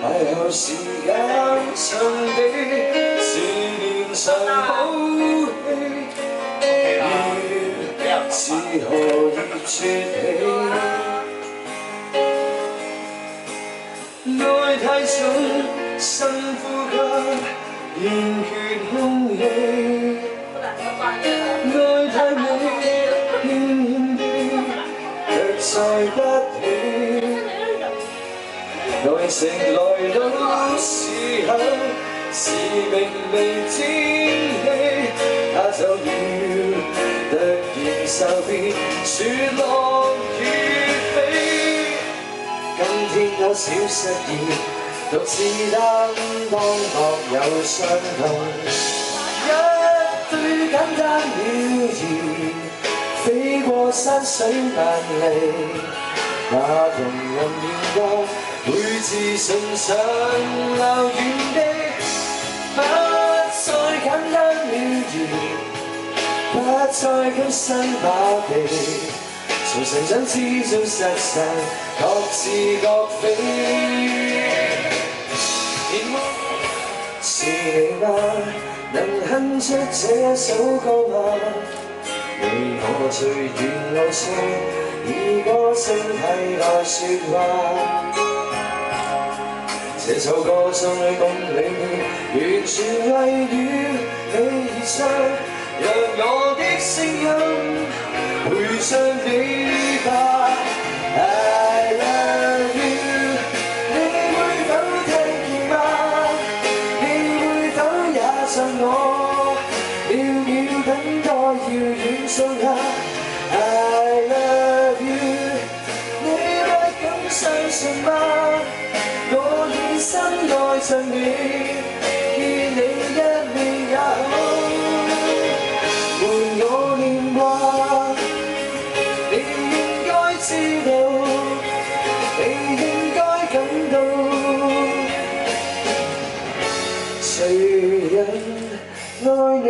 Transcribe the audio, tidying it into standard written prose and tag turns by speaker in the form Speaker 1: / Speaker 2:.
Speaker 1: 邂逅時間場地，思念像好戲，要是何以説起？愛太重，深呼吸，欠缺空氣。愛太美，輕輕的，卻載不起。愛情來到時候，是明媚天氣，它就要突然驟變，雪落雨飛。今天多少失意，獨自擔當各有傷痛。一堆簡單鳥兒，飛過山水萬里，那動人面光，每次送上留原地。不再簡單鳥兒，不再今生把臂，從成長之中失散，各自各飛。是你嗎？能哼出這首歌嗎？你我隨緣路上，以歌聲替代説話。這首歌中裏共你，完全為了你而唱，讓我的聲音陪着你吧。I love you， 你會否聽見嗎？你會否也像我，渺渺等待遙遠送客。I love you， 你不敢相信嗎？我以心愛着你，見你一面也好，伴我念掛。你應該知道，你應該感到，誰人愛你？